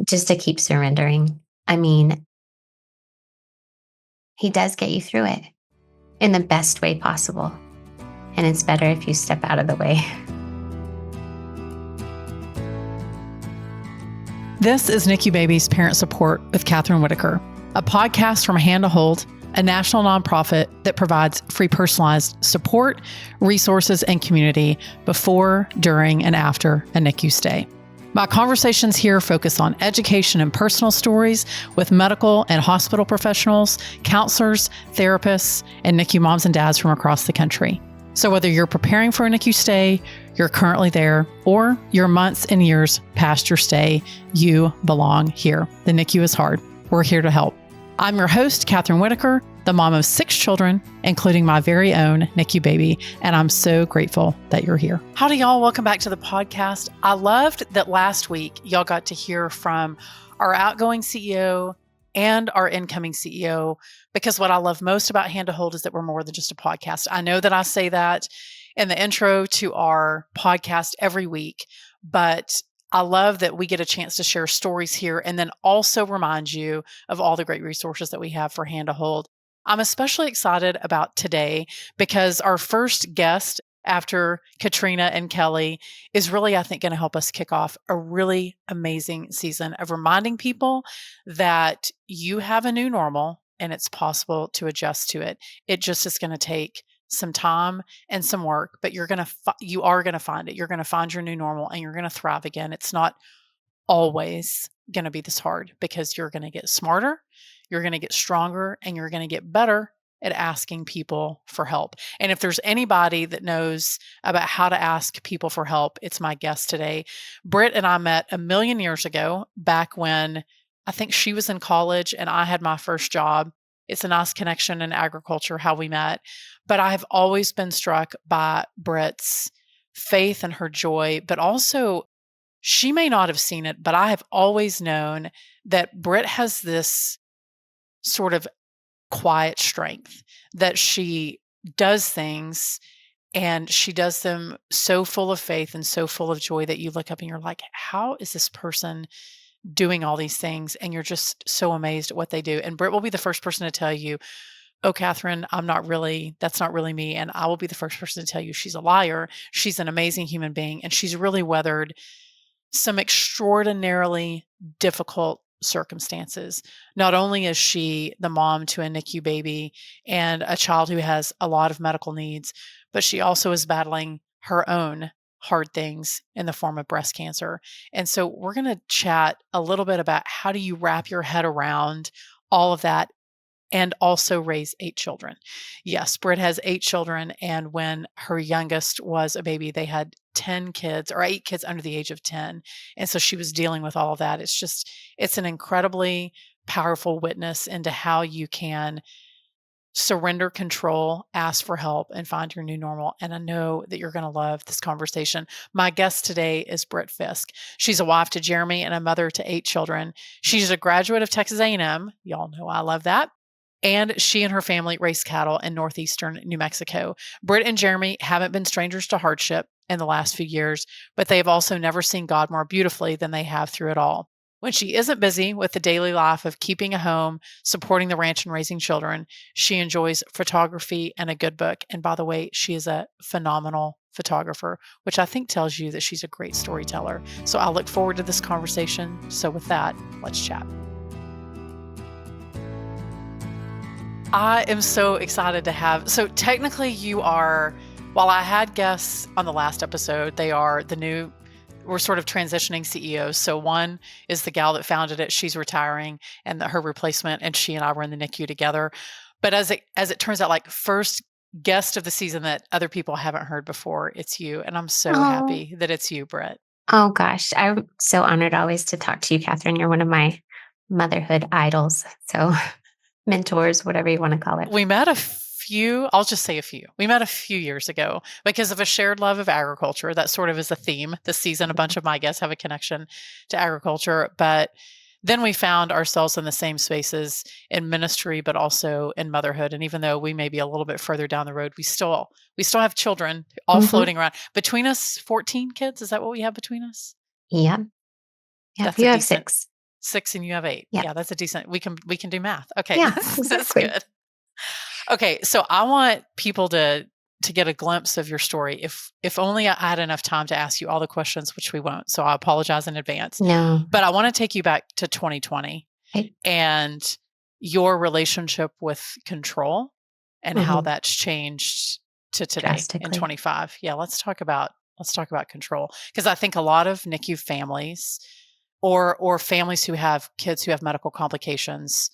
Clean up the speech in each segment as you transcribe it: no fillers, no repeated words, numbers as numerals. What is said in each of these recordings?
just to keep surrendering. I mean, he does get you through it in the best way possible. And it's better if you step out of the way. This is NICU Babies Parent Support with Kathryn Whitaker, a podcast from Hand to Hold, a national nonprofit that provides free personalized support, resources, and community before, during, and after a NICU stay. My conversations here focus on education and personal stories with medical and hospital professionals, counselors, therapists, and NICU moms and dads from across the country. So whether you're preparing for a NICU stay, you're currently there, or you're months and years past your stay, you belong here. The NICU is hard. We're here to help. I'm your host, Kathryn Whitaker, the mom of 6 children, including my very own NICU baby, and I'm so grateful that you're here. Howdy, y'all. Welcome back to the podcast. I loved that last week y'all got to hear from our outgoing CEO and our incoming CEO, because what I love most about Hand to Hold is that we're more than just a podcast. I know that I say that in the intro to our podcast every week, but I love that we get a chance to share stories here and then also remind you of all the great resources that we have for Hand to Hold. I'm especially excited about today because our first guest after Katrina and Kelly is really, I think, going to help us kick off a really amazing season of reminding people that you have a new normal and it's possible to adjust to it. It just is going to take some time and some work, but you are going to find it. You're going to find your new normal and you're going to thrive again. It's not always going to be this hard because you're going to get smarter, you're going to get stronger, and you're going to get better at asking people for help. And if there's anybody that knows about how to ask people for help, it's my guest today. Britt and I met a million years ago, back when I think she was in college and I had my first job. It's a nice connection in agriculture, how we met. But I have always been struck by Britt's faith and her joy, but also she may not have seen it, but I have always known that Britt has this sort of quiet strength, that she does things and she does them so full of faith and so full of joy that you look up and you're like, how is this person doing all these things? And you're just so amazed at what they do. And Britt will be the first person to tell you, oh, Kathryn, that's not really me. And I will be the first person to tell you she's a liar. She's an amazing human being. And she's really weathered some extraordinarily difficult circumstances. Not only is she the mom to a NICU baby and a child who has a lot of medical needs, but she also is battling her own hard things in the form of breast cancer. And so we're going to chat a little bit about how do you wrap your head around all of that and also raise 8 children. Yes, Britt has 8 children. And when her youngest was a baby, they had 10 kids or 8 kids under the age of 10. And so she was dealing with all of that. It's an incredibly powerful witness into how you can surrender control, ask for help, and find your new normal. And I know that you're going to love this conversation. My guest today is Britt Fisk. She's a wife to Jeremy and a mother to 8 children. She's a graduate of Texas A&M. Y'all know I love that. And she and her family raise cattle in northeastern New Mexico. Britt and Jeremy haven't been strangers to hardship in the last few years, but they have also never seen God more beautifully than they have through it all. When she isn't busy with the daily life of keeping a home, supporting the ranch, and raising children, she enjoys photography and a good book. And by the way, she is a phenomenal photographer, which I think tells you that she's a great storyteller. So I look forward to this conversation. So with that, let's chat. I am so excited to have, so technically you are, while I had guests on the last episode, they are we're sort of transitioning CEOs. So one is the gal that founded it. She's retiring and her replacement, and she and I were in the NICU together. But as it turns out, like first guest of the season that other people haven't heard before, it's you. And I'm so happy that it's you, Britt. Oh gosh, I'm so honored always to talk to you, Kathryn. You're one of my motherhood idols. So mentors, whatever you want to call it. We met I'll just say a few. We met a few years ago because of a shared love of agriculture. That sort of is a theme this season. A bunch of my guests have a connection to agriculture, but then we found ourselves in the same spaces in ministry, but also in motherhood. And even though we may be a little bit further down the road, we still have children all floating around. Between us, 14 kids. Is that what we have between us? Yeah. Yeah. You have 6. 6 and you have 8. Yeah. Yeah, that's a decent. We can do math. Okay, Yeah, that's exactly. good. Okay, so I want people to get a glimpse of your story. If only I had enough time to ask you all the questions, which we won't. So I apologize in advance. No. But I want to take you back to 2020 Okay. and your relationship with control and how Mhm. that's changed to today in Drastically. 25. Yeah, let's talk about control, because I think a lot of NICU families or families who have kids who have medical complications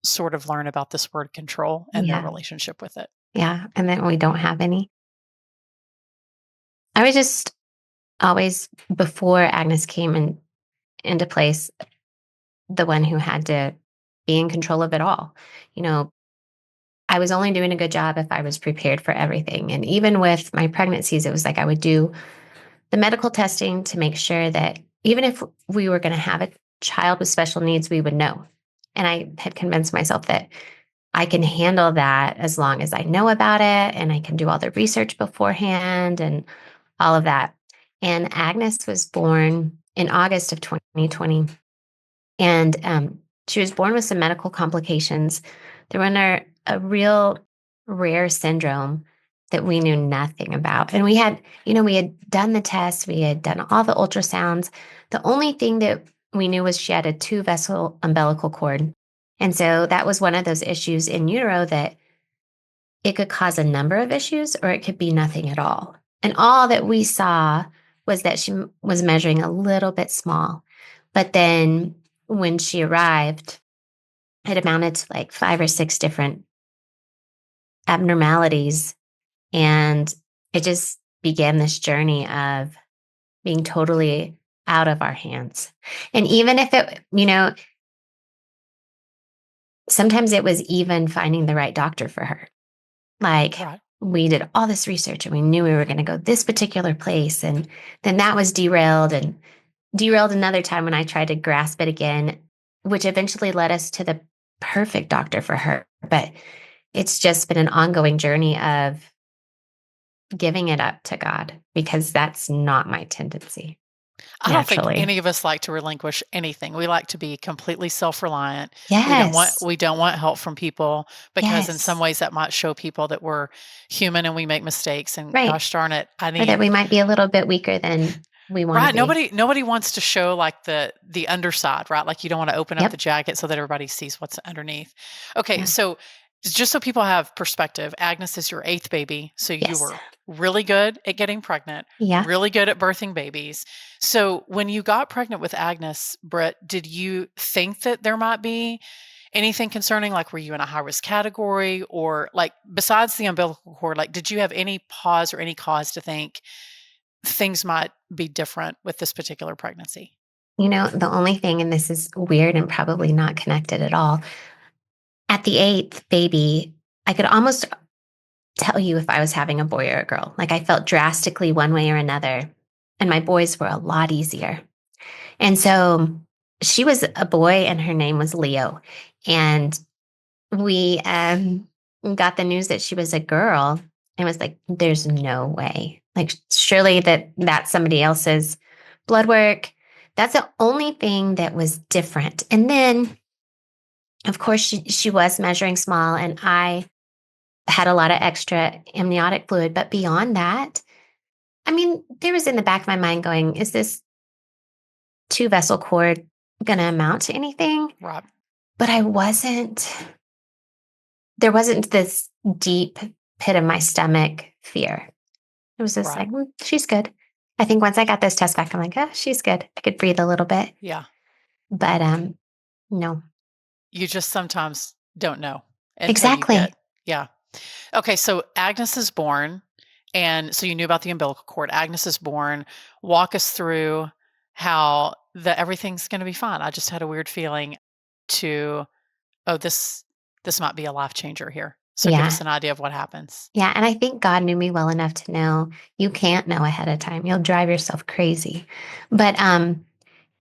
sort of learn about this word control and their Yeah. relationship with it. Yeah, and then we don't have any. I was just always, before Agnes came into place, the one who had to be in control of it all. You know, I was only doing a good job if I was prepared for everything. And even with my pregnancies, it was like I would do the medical testing to make sure that even if we were going to have a child with special needs, we would know. And I had convinced myself that I can handle that as long as I know about it and I can do all the research beforehand and all of that. And Agnes was born in August of 2020. And she was born with some medical complications. They were under a real rare syndrome that we knew nothing about. And we had done the tests, we had done all the ultrasounds. The only thing that we knew was she had a 2-vessel umbilical cord. And so that was one of those issues in utero that it could cause a number of issues or it could be nothing at all. And all that we saw was that she was measuring a little bit small. But then when she arrived, it amounted to like 5 or 6 different abnormalities. And it just began this journey of being totally out of our hands. And even if sometimes it was even finding the right doctor for her. Like, Right. we did all this research and we knew we were going to go this particular place. And then that was derailed and derailed another time when I tried to grasp it again, which eventually led us to the perfect doctor for her. But it's just been an ongoing journey of giving it up to God because that's not my tendency I don't think naturally. any of us like to relinquish anything. We like to be completely self-reliant. Yes. We don't want help from people, because in some Yes. ways that might show people that we're human and we make mistakes, and Right. gosh darn it, I Or that need. we might be a little bit weaker than we want to Right, be. nobody wants to show like the underside, right? Like you don't want to open up the Yep. jacket so that everybody sees what's underneath. Okay, Yeah. so just so people have perspective, Agnes is your 8th baby, so you Yes. were really good at getting pregnant, Yeah. really good at birthing babies. So when you got pregnant with Agnes, Britt, did you think that there might be anything concerning? Like, were you in a high risk category, or like besides the umbilical cord, like did you have any pause or any cause to think things might be different with this particular pregnancy? The only thing, and this is weird and probably not connected at all, at the 8th baby, I could almost tell you if I was having a boy or a girl. Like, I felt drastically one way or another. And my boys were a lot easier. And so she was a boy and her name was Leo. And we got the news that she was a girl and was like, there's no way. Like, surely that's somebody else's blood work. That's the only thing that was different. And then, of course, she was measuring small, and I had a lot of extra amniotic fluid. But beyond that, I mean, there was in the back of my mind going, is this 2-vessel cord going to amount to anything? Right. But there wasn't this deep pit of my stomach fear. It was just Right. like, she's good. I think once I got this test back, I'm like, oh, she's good. I could breathe a little bit. Yeah. But no. You just sometimes don't know until you Exactly. get. Yeah. Okay, so Agnes is born, and so you knew about the umbilical cord. Agnes is born. Walk us through how everything's going to be fine. I just had a weird feeling to, oh, this might be a life changer here. So give Yeah. us an idea of what happens. Yeah. And I think God knew me well enough to know you can't know ahead of time. You'll drive yourself crazy. But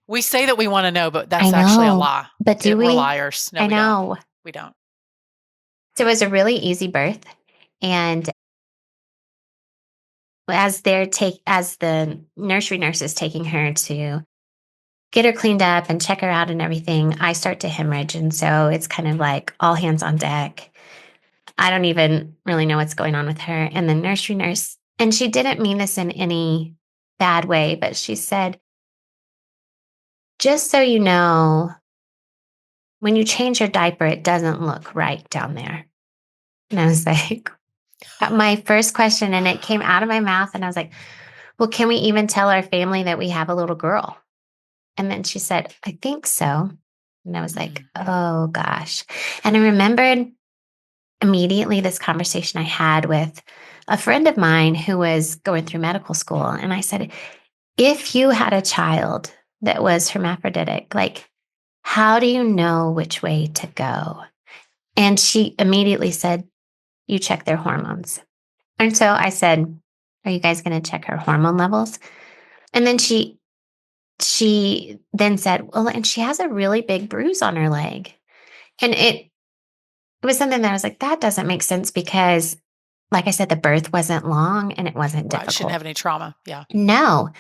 We say that we want to know, but I that's actually a know. lie. But do We're we? liars. No, I we don't. know. We don't. So it was a really easy birth. And as the nursery nurse is taking her to get her cleaned up and check her out and everything, I start to hemorrhage. And so it's kind of like all hands on deck. I don't even really know what's going on with her. And the nursery nurse, and she didn't mean this in any bad way, but she said, just so you know, when you change your diaper, it doesn't look right down there. And I was like, my first question, and it came out of my mouth, and I was like, well, can we even tell our family that we have a little girl? And then she said, I think so. And I was like, oh gosh. And I remembered immediately this conversation I had with a friend of mine who was going through medical school. And I said, if you had a child that was hermaphroditic, like, how do you know which way to go? And she immediately said, you check their hormones. And so I said, are you guys going to check her hormone levels? And then she then said, well, and she has a really big bruise on her leg. And it was something that I was like, that doesn't make sense because, like I said, the birth wasn't long and it wasn't Right. She didn't difficult. have any trauma. Yeah. No.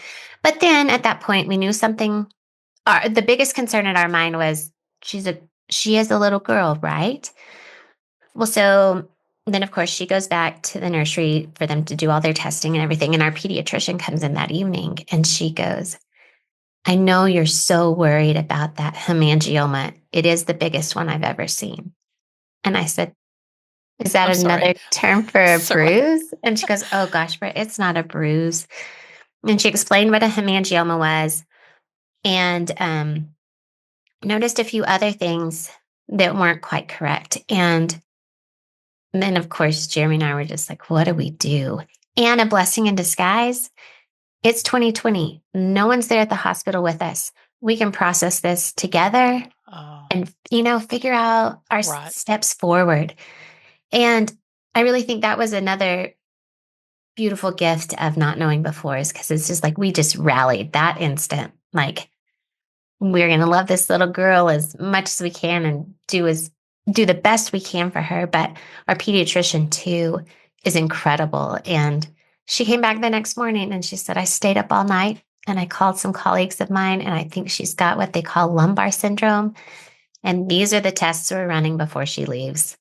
But then at that point, we knew something. The biggest concern in our mind was she is a little girl, right? Well, so then of course she goes back to the nursery for them to do all their testing and everything. And our pediatrician comes in that evening and she goes, I know you're so worried about that hemangioma. It is the biggest one I've ever seen. And I said, is that I'm sorry. another term for a Sorry. bruise? And she goes, oh gosh, Britt, it's not a bruise. And she explained what a hemangioma was and noticed a few other things that weren't quite correct. And then, of course, Jeremy and I were just like, what do we do? And a blessing in disguise. It's 2020. No one's there at the hospital with us. We can process this together and, figure out our steps forward. And I really think that was another beautiful gift of not knowing before, is because it's just like we just rallied that instant. Like, we're going to love this little girl as much as we can and do the best we can for her. But our pediatrician too is incredible. And she came back the next morning and she said, I stayed up all night and I called some colleagues of mine and I think she's got what they call lumbar syndrome. And these are the tests we're running before she leaves.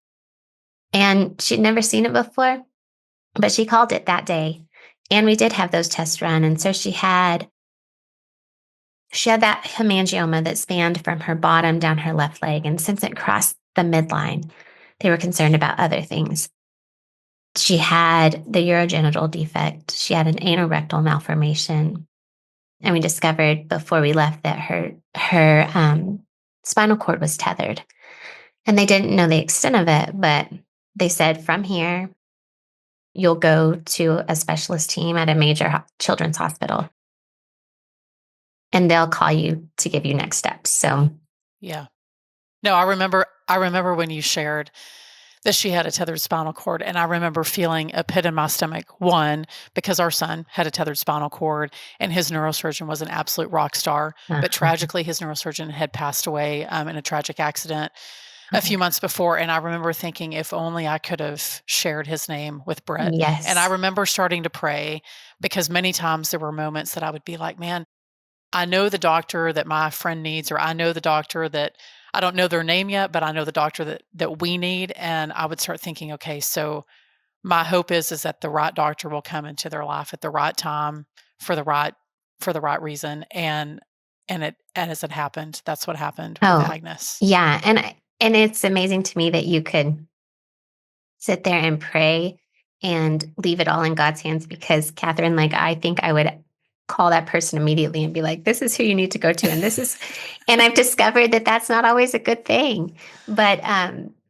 And she'd never seen it before, but she called it that day. And we did have those tests run. And so she had that hemangioma that spanned from her bottom down her left leg. And since it crossed the midline, they were concerned about other things. She had the urogenital defect. She had an anorectal malformation. And we discovered before we left that her spinal cord was tethered. And they didn't know the extent of it, but they said from here, you'll go to a specialist team at a major children's hospital. And they'll call you to give you next steps. So, yeah. No, I remember when you shared that she had a tethered spinal cord. And I remember feeling a pit in my stomach, one, because our son had a tethered spinal cord and his neurosurgeon was an absolute rock star. But tragically, his neurosurgeon had passed away in a tragic accident a few months before. And I remember thinking, if only I could have shared his name with Britt. Yes. And I remember starting to pray because many times there were moments that I would be like, man, I know the doctor that my friend needs, or I know the doctor that I don't know their name yet, but I know the doctor that we need. And I would start thinking, okay, so my hope is that the right doctor will come into their life at the right time for the right reason. And as it happened, that's what happened with Agnes. Yeah. And it's amazing to me that you could sit there and pray and leave it all in God's hands, because Kathryn, like, I think I would call that person immediately and be like, this is who you need to go to. And and I've discovered that that's not always a good thing. But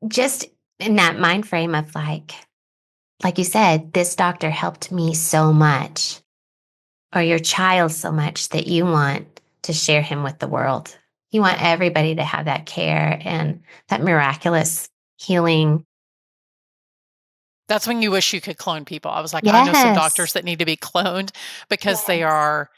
just in that mind frame of like you said, this doctor helped me so much, or your child so much, that you want to share him with the world. You want everybody to have that care and that miraculous healing. That's when you wish you could clone people. I was like, I know some doctors that need to be cloned because they are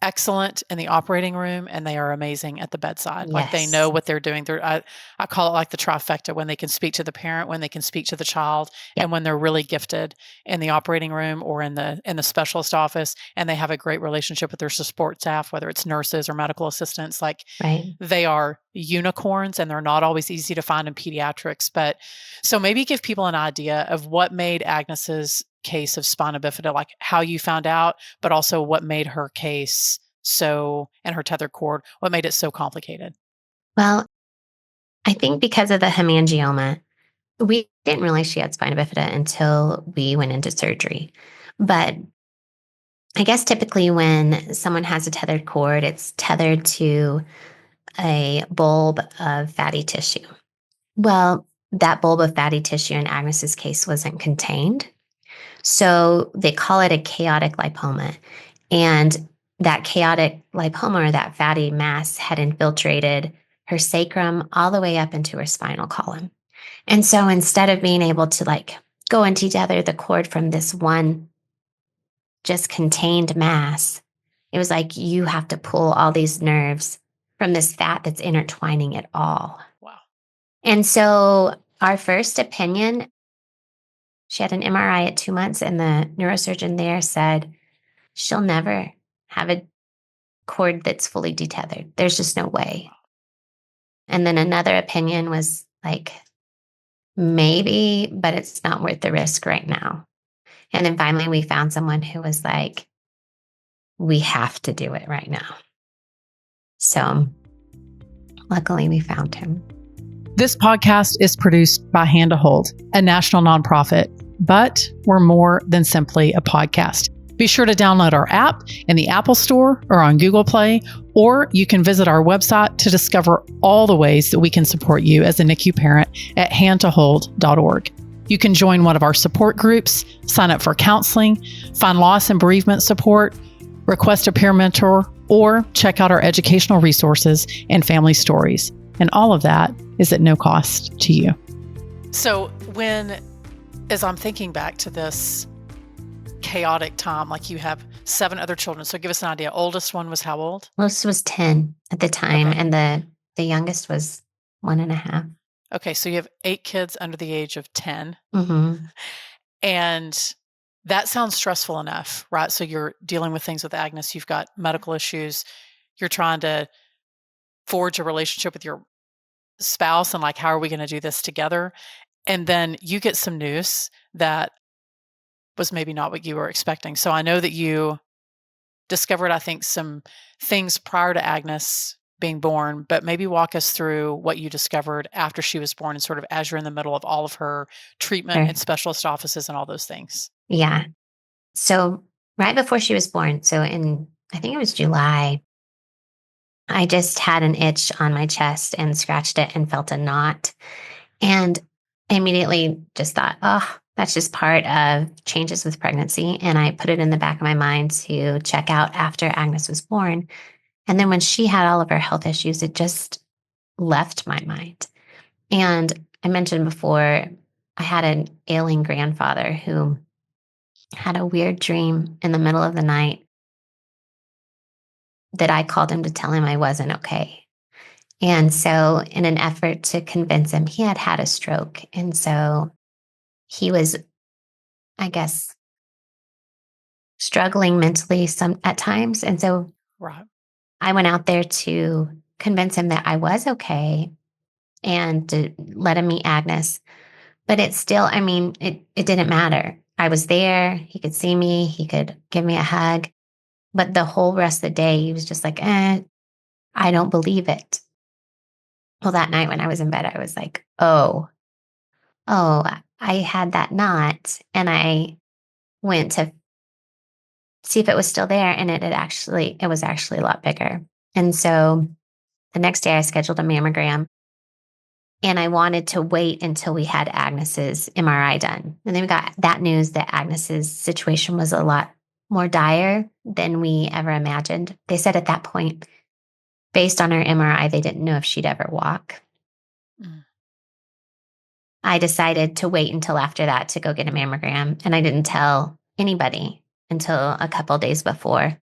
excellent in the operating room and they are amazing at the bedside. Like they know Yes. what they're doing. I call it like the trifecta, when they can speak to the parent, when they can speak to the child, Yep. and when they're really gifted in the operating room or in the specialist office, and they have a great relationship with their support staff, whether it's nurses or medical assistants. Like Right. they are unicorns, and they're not always easy to find in pediatrics. But so maybe give people an idea of what made Agnes's case of spina bifida, like how you found out, but also what made her case and her tethered cord, what made it so complicated. Well, I think because of the hemangioma, we didn't realize she had spina bifida until we went into surgery. But I guess typically when someone has a tethered cord, it's tethered to a bulb of fatty tissue. Well, that bulb of fatty tissue in Agnes's case wasn't contained. So they call it a chaotic lipoma. And that chaotic lipoma, or that fatty mass, had infiltrated her sacrum all the way up into her spinal column. And so instead of being able to go and tether the cord from this one just contained mass, it was like you have to pull all these nerves from this fat that's intertwining it all. Wow. And so our first opinion, she had an MRI at 2 months, and the neurosurgeon there said she'll never have a cord that's fully detethered. There's just no way. And then another opinion was like, maybe, but it's not worth the risk right now. And then finally, we found someone who was like, we have to do it right now. So luckily, we found him. This podcast is produced by Hand to Hold, a national nonprofit, but we're more than simply a podcast. Be sure to download our app in the Apple Store or on Google Play, or you can visit our website to discover all the ways that we can support you as a NICU parent at handtohold.org. You can join one of our support groups, sign up for counseling, find loss and bereavement support, request a peer mentor, or check out our educational resources and family stories. And all of that is at no cost to you. So as I'm thinking back to this chaotic time, like you have 7 other children. So give us an idea. Oldest one was how old? Most was 10 at the time, Okay. and the youngest was 1.5. Okay, so you have 8 kids under the age of 10. Mm-hmm. And that sounds stressful enough, right? So you're dealing with things with Agnes. You've got medical issues. You're trying to forge a relationship with your spouse and how are we going to do this together? And then you get some news that was maybe not what you were expecting. So I know that you discovered, I think, some things prior to Agnes being born, but maybe walk us through what you discovered after she was born and sort of as you're in the middle of all of her treatment Sure. and specialist offices and all those things. Yeah. So right before she was born, so I think it was July, I just had an itch on my chest and scratched it and felt a knot. And I immediately just thought, oh, that's just part of changes with pregnancy. And I put it in the back of my mind to check out after Agnes was born. And then when she had all of her health issues, it just left my mind. And I mentioned before, I had an ailing grandfather who had a weird dream in the middle of the night that I called him to tell him I wasn't okay. And so, in an effort to convince him, he had had a stroke. And so he was, I guess, struggling mentally at times. And so Right. I went out there to convince him that I was okay and to let him meet Agnes. But it still, it didn't matter. I was there. He could see me. He could give me a hug. But the whole rest of the day, he was just like, I don't believe it. Well, that night when I was in bed, I was like, oh, I had that knot. And I went to see if it was still there. And it was actually a lot bigger. And so the next day I scheduled a mammogram, and I wanted to wait until we had Agnes's MRI done. And then we got that news that Agnes's situation was a lot more dire than we ever imagined. They said at that point, based on her MRI, they didn't know if she'd ever walk. Mm. I decided to wait until after that to go get a mammogram, and I didn't tell anybody until a couple days before.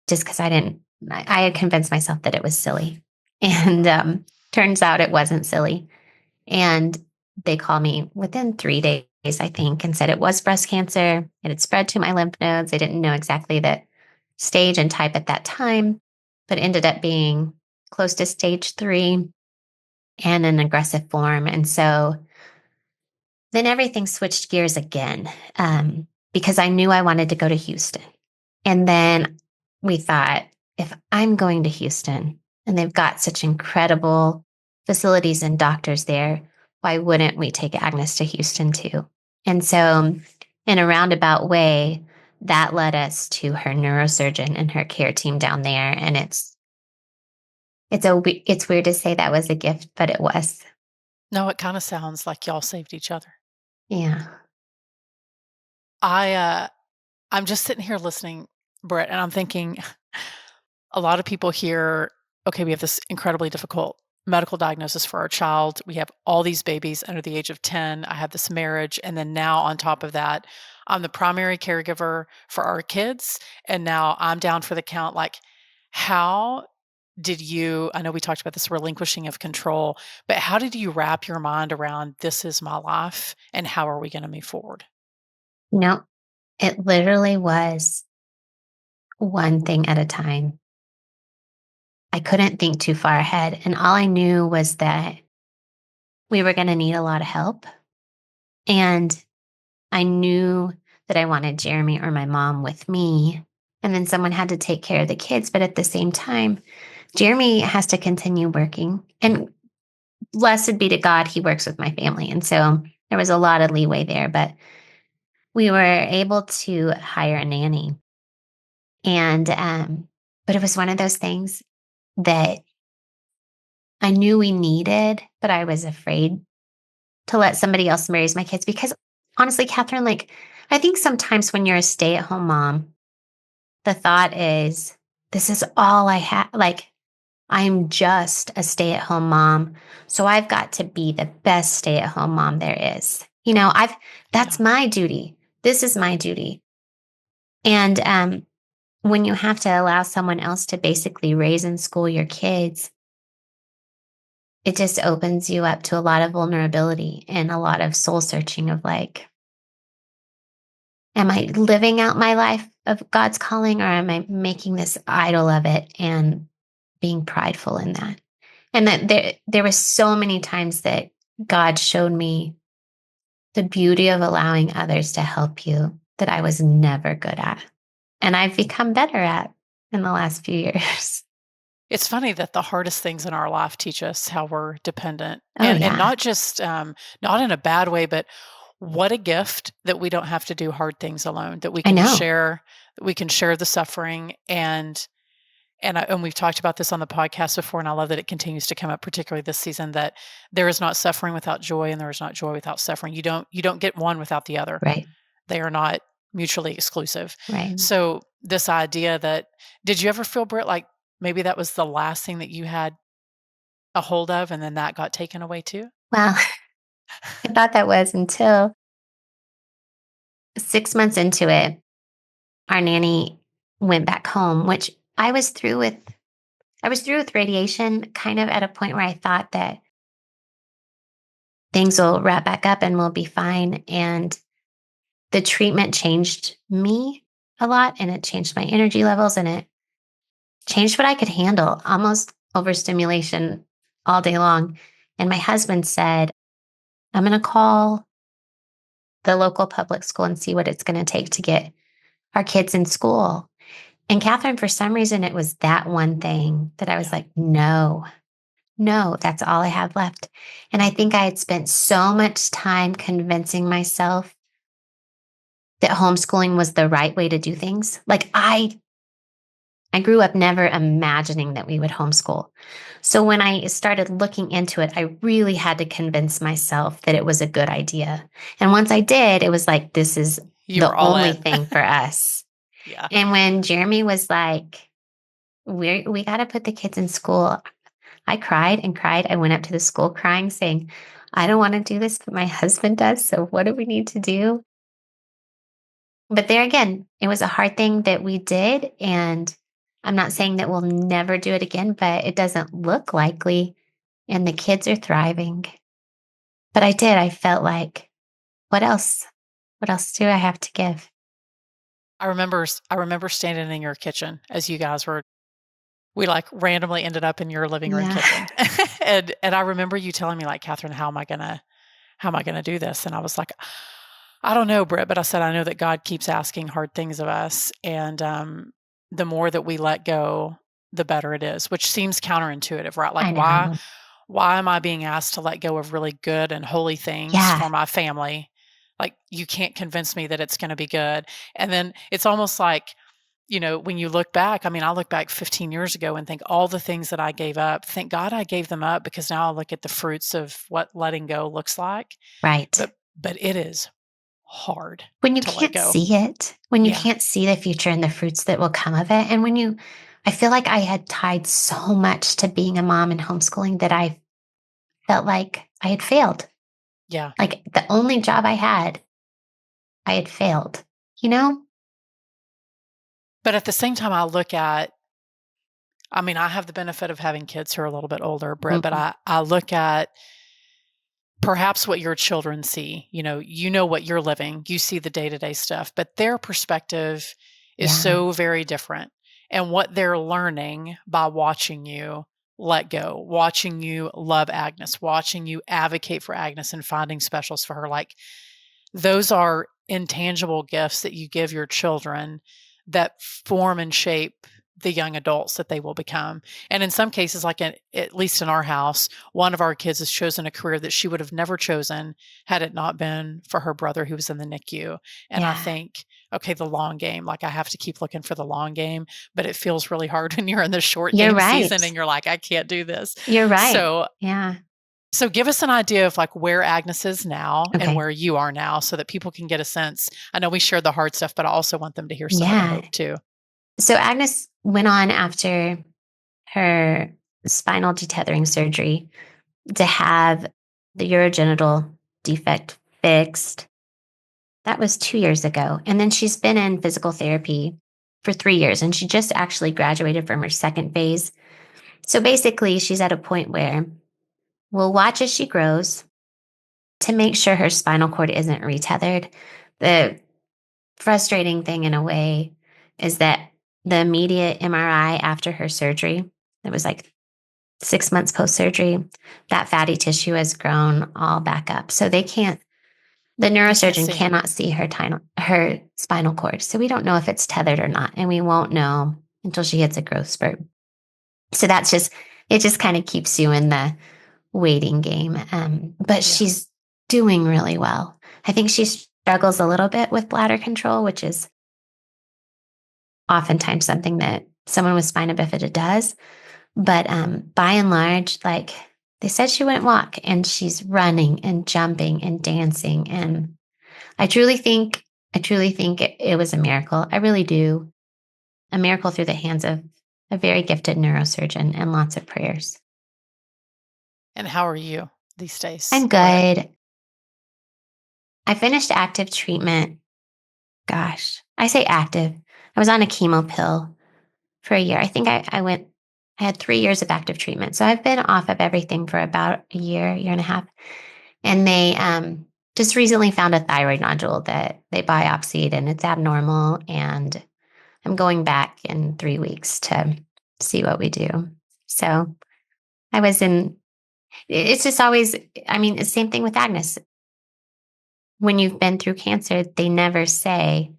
just because I had convinced myself that it was silly. And turns out it wasn't silly. And they called me within 3 days, I think, and said it was breast cancer. It had spread to my lymph nodes. They didn't know exactly the stage and type at that time, but it ended up being close to stage 3 and an aggressive form. And so then everything switched gears again, because I knew I wanted to go to Houston. And then we thought, if I'm going to Houston and they've got such incredible facilities and doctors there, why wouldn't we take Agnes to Houston too? And so, in a roundabout way, that led us to her neurosurgeon and her care team down there. And it's weird to say that was a gift, but it was. No, it kind of sounds like y'all saved each other. Yeah. I'm just sitting here listening, Britt, and I'm thinking a lot of people hear, okay, we have this incredibly difficult medical diagnosis for our child. We have all these babies under the age of 10. I have this marriage. And then now on top of that, I'm the primary caregiver for our kids. And now I'm down for the count. Like, how did you, I know we talked about this relinquishing of control, but how did you wrap your mind around this is my life and how are we going to move forward? No, it literally was one thing at a time. I couldn't think too far ahead. And all I knew was that we were going to need a lot of help. And I knew that I wanted Jeremy or my mom with me. And then someone had to take care of the kids. But at the same time, Jeremy has to continue working. And blessed be to God, he works with my family. And so there was a lot of leeway there. But we were able to hire a nanny. And, but it was one of those things that I knew we needed, but I was afraid to let somebody else raise my kids because honestly, Kathryn, like, I think sometimes when you're a stay at home mom, the thought is, this is all I have. Like, I'm just a stay at home mom. So I've got to be the best stay at home mom there is. That's my duty. This is my duty. And when you have to allow someone else to basically raise and school your kids, it just opens you up to a lot of vulnerability and a lot of soul searching of like, am I living out my life of God's calling or am I making this idol of it and being prideful in that? And that there were so many times that God showed me the beauty of allowing others to help you that I was never good at. And I've become better at in the last few years. It's funny that the hardest things in our life teach us how we're dependent, Oh, and yeah. not just not in a bad way, but what a gift that we don't have to do hard things alone. That I know. we can share the suffering, and we've talked about this on the podcast before, and I love that it continues to come up, particularly this season. That there is not suffering without joy, and there is not joy without suffering. You don't get one without the other. Right. They are not mutually exclusive. Right. So this idea that, did you ever feel, Britt, like maybe that was the last thing that you had a hold of and then that got taken away too? Well, I thought that was until 6 months into it, our nanny went back home, which I was through with. I was through with radiation kind of at a point where I thought that things will wrap back up and we'll be fine. And the treatment changed me a lot and it changed my energy levels and it changed what I could handle, almost overstimulation all day long. And my husband said, I'm going to call the local public school and see what it's going to take to get our kids in school. And Kathryn, for some reason, it was that one thing that I was like, no, that's all I have left. And I think I had spent so much time convincing myself that homeschooling was the right way to do things. Like I grew up never imagining that we would homeschool. So when I started looking into it, I really had to convince myself that it was a good idea. And once I did, it was like, this is You the were all only in. thing for us. Yeah. And when Jeremy was like, we got to put the kids in school, I cried and cried. I went up to the school crying, saying, I don't want to do this, but my husband does. So what do we need to do? But there again, it was a hard thing that we did. And I'm not saying that we'll never do it again, but it doesn't look likely. And the kids are thriving. But I did. I felt like, what else? What else do I have to give? I remember standing in your kitchen as you guys were we, like, randomly ended up in your living room Yeah, kitchen. And I remember you telling me, like, "Kathryn, how am I gonna do this?" And I was like, "I don't know, Britt," but I said, "I know that God keeps asking hard things of us, and, the more that we let go, the better it is," which seems counterintuitive, right? Like, I why know. why am I being asked to let go of really good and holy things Yeah, for my family? Like, you can't convince me that it's gonna be good. And then it's almost like, when you look back, I mean, I look back 15 years ago and think all the things that I gave up, thank God I gave them up because now I look at the fruits of what letting go looks like. right. But it is hard When you to let can't go. see it, when you Yeah. can't see the future and the fruits that will come of it, and I feel like I had tied so much to being a mom and homeschooling that I felt like I had failed. Yeah. Like the only job I had failed, you know? But at the same time, I mean, I have the benefit of having kids who are a little bit older, Britt, but Mhm. I look at perhaps what your children see. You know what you're living, you see the day-to-day stuff, but their perspective is Yeah, so very different. And what they're learning by watching you let go, watching you love Agnes, watching you advocate for Agnes and finding specials for her, like those are intangible gifts that you give your children that form and shape the young adults that they will become. And in some cases, like at least in our house, one of our kids has chosen a career that she would have never chosen had it not been for her brother who was in the NICU. And I yeah. think, okay, the long game, like I have to keep looking for the long game, but it feels really hard when you're in the short You're game right. season and you're like, I can't do this. You're right. So Yeah. so give us an idea of like where Agnes is now and Okay. where you are now so that people can get a sense. I know we shared the hard stuff, but I also want them to hear some of the Yeah. hope too. So Agnes went on after her spinal detethering surgery to have the urogenital defect fixed. That was 2 years ago. And then she's been in physical therapy for 3 years, and she just actually graduated from her second phase. So basically, she's at a point where we'll watch as she grows to make sure her spinal cord isn't retethered. The frustrating thing, in a way, is that the immediate MRI after her surgery, it was like 6 months post surgery, that fatty tissue has grown all back up. So the They can't neurosurgeon see. cannot see her spinal cord. So we don't know if it's tethered or not. And we won't know until she hits a growth spurt. So it just kind of keeps you in the waiting game. But Yeah. she's doing really well. I think she struggles a little bit with bladder control, which is oftentimes something that someone with spina bifida does. But by and large, like they said, she wouldn't walk, and she's running and jumping and dancing. And I truly think it was a miracle. I really do. A miracle through the hands of a very gifted neurosurgeon and lots of prayers. And how are you these days, I'm Brett? good. I finished active treatment. Gosh, I say active. I was on a chemo pill for a year. I think I had 3 years of active treatment. So I've been off of everything for about a year and a half. And they just recently found a thyroid nodule that they biopsied, and it's abnormal. And I'm going back in 3 weeks to see what we do. So I was in, it's just always, I mean, the same thing with Agnes. When you've been through cancer, they never say,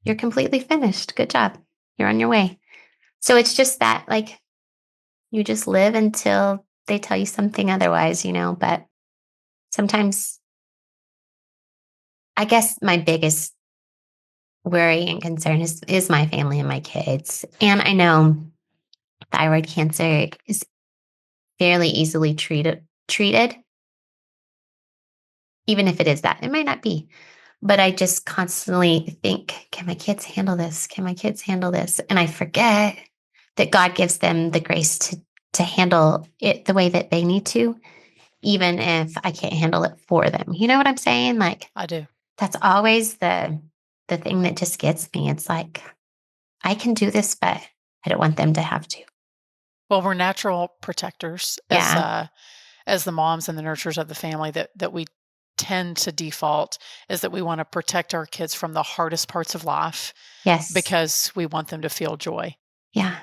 you're completely finished. Good job. You're on your way. So it's just that, like, you just live until they tell you something otherwise, but sometimes I guess my biggest worry and concern is my family and my kids. And I know thyroid cancer is fairly easily treated, even if it is that. It might not be. But I just constantly think, can my kids handle this? Can my kids handle this? And I forget that God gives them the grace to handle it the way that they need to, even if I can't handle it for them. You know what I'm saying? Like, I do. that's always the thing that just gets me. It's like, I can do this, but I don't want them to have to. Well, we're natural protectors Yeah. as the moms and the nurturers of the family that we tend to default is that we want to protect our kids from the hardest parts of life Yes. because we want them to feel joy. Yeah.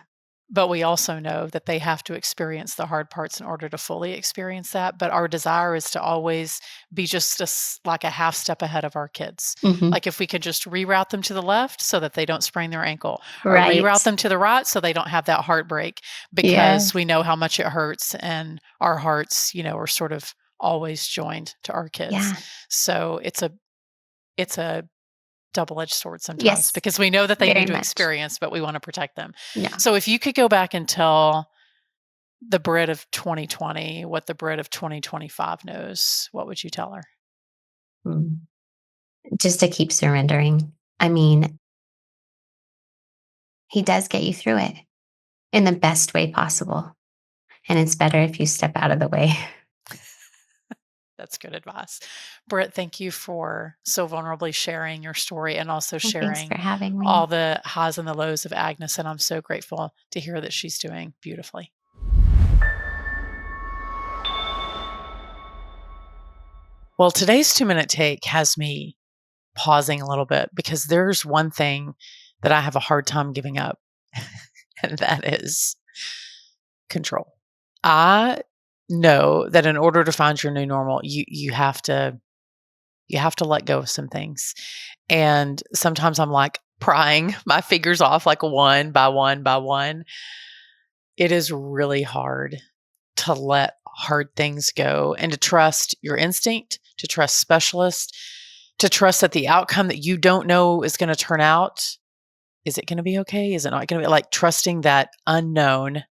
But we also know that they have to experience the hard parts in order to fully experience that. But our desire is to always be just like a half step ahead of our kids. Mhm. Like if we could just reroute them to the left so that they don't sprain their ankle, or Right. reroute them to the right so they don't have that heartbreak, Yeah. because we know how much it hurts and our hearts, are sort of always joined to our kids. Yeah. So it's a double-edged sword sometimes Yes. because we know that they Very need to much. experience, but we want to protect them. Yeah. So if you could go back and tell the Brit of 2020 what the Brit of 2025 knows, what would you tell her? Mm. Just to keep surrendering. I mean, he does get you through it in the best way possible, and it's better if you step out of the way. That's good advice. Britt, thank you for so vulnerably sharing your story and also Well, thanks sharing for having all me. the highs and the lows of Agnes. And I'm so grateful to hear that she's doing beautifully. Well, today's 2-minute take has me pausing a little bit because there's one thing that I have a hard time giving up, and that is control. I know that in order to find your new normal, you have to let go of some things. And sometimes I'm like prying my fingers off like one by one by one. It is really hard to let hard things go and to trust your instinct, to trust specialists, to trust that the outcome that you don't know is going to turn out, is it going to be okay? Is it not going to be, like, trusting that unknown?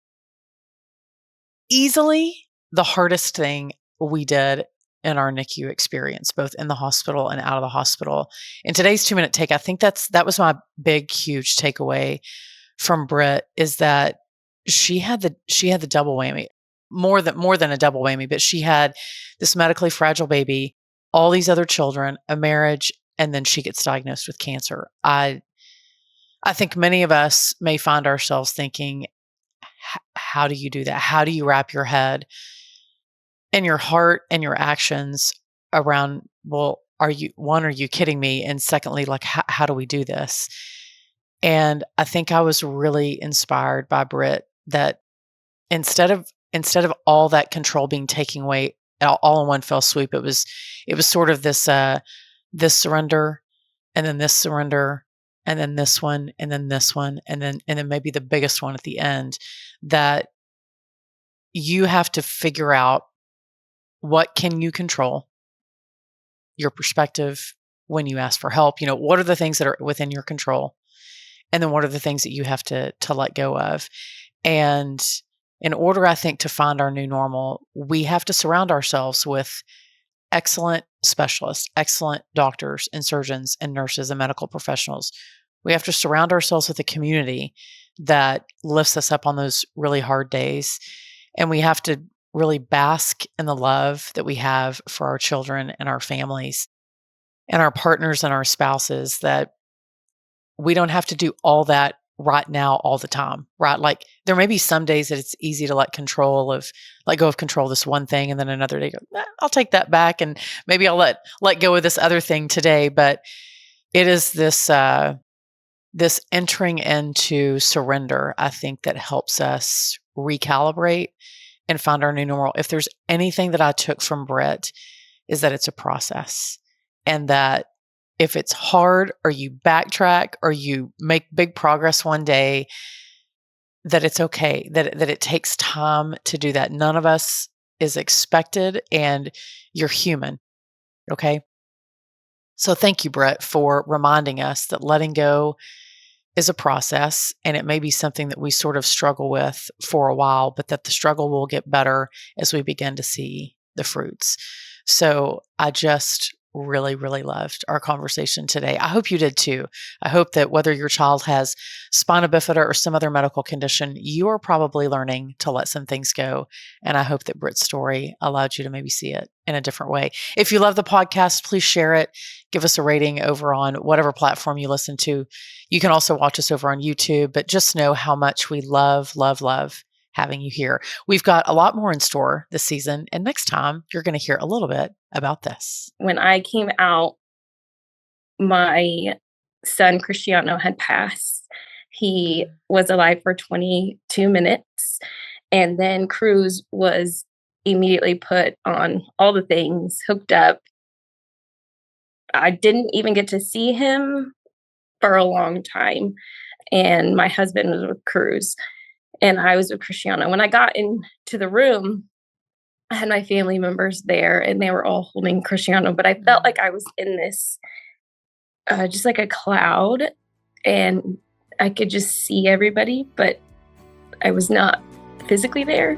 Easily the hardest thing we did in our NICU experience, both in the hospital and out of the hospital. In today's 2-minute take, I think that was my big, huge takeaway from Britt, is that she had the double whammy, more than a double whammy, but she had this medically fragile baby, all these other children, a marriage, and then she gets diagnosed with cancer. I think many of us may find ourselves thinking, how do you do that? How do you wrap your head and your heart and your actions around, well, are you kidding me? And secondly, like, how do we do this? And I think I was really inspired by Britt that instead of all that control being taken away all in one fell swoop, it was sort of this surrender, and then this surrender, and then this one, and then this one, and then maybe the biggest one at the end, that you have to figure out what can you control, your perspective when you ask for help. What are the things that are within your control? And then what are the things that you have to let go of? And in order, I think, to find our new normal, we have to surround ourselves with excellent specialists, excellent doctors and surgeons and nurses and medical professionals. We have to surround ourselves with a community that lifts us up on those really hard days. And we have to really bask in the love that we have for our children and our families and our partners and our spouses, that we don't have to do all that right now all the time, right? Like, there may be some days that it's easy to let go of control this one thing, and then another day, I'll take that back, and maybe I'll let go of this other thing today. But it is this entering into surrender, I think, that helps us recalibrate and find our new normal. If there's anything that I took from Britt, is that it's a process, and that if it's hard, or you backtrack, or you make big progress one day, that it's okay, that it takes time to do that. None of us is expected, and you're human. Okay. So thank you, Britt, for reminding us that letting go is a process, and it may be something that we sort of struggle with for a while, but that the struggle will get better as we begin to see the fruits. So I just really, really loved our conversation today. I hope you did too. I hope that whether your child has spina bifida or some other medical condition, you are probably learning to let some things go. And I hope that Britt's story allowed you to maybe see it in a different way. If you love the podcast, please share it. Give us a rating over on whatever platform you listen to. You can also watch us over on YouTube, but just know how much we love, love, love having you here. We've got a lot more in store this season. And next time, you're going to hear a little bit about this. When I came out, my son Cristiano had passed. He was alive for 22 minutes. And then Cruz was immediately put on all the things, hooked up. I didn't even get to see him for a long time. And my husband was with Cruz and I was with Cristiano. When I got into the room, I had my family members there and they were all holding Cristiano, but I felt like I was in this, just like a cloud, and I could just see everybody, but I was not physically there.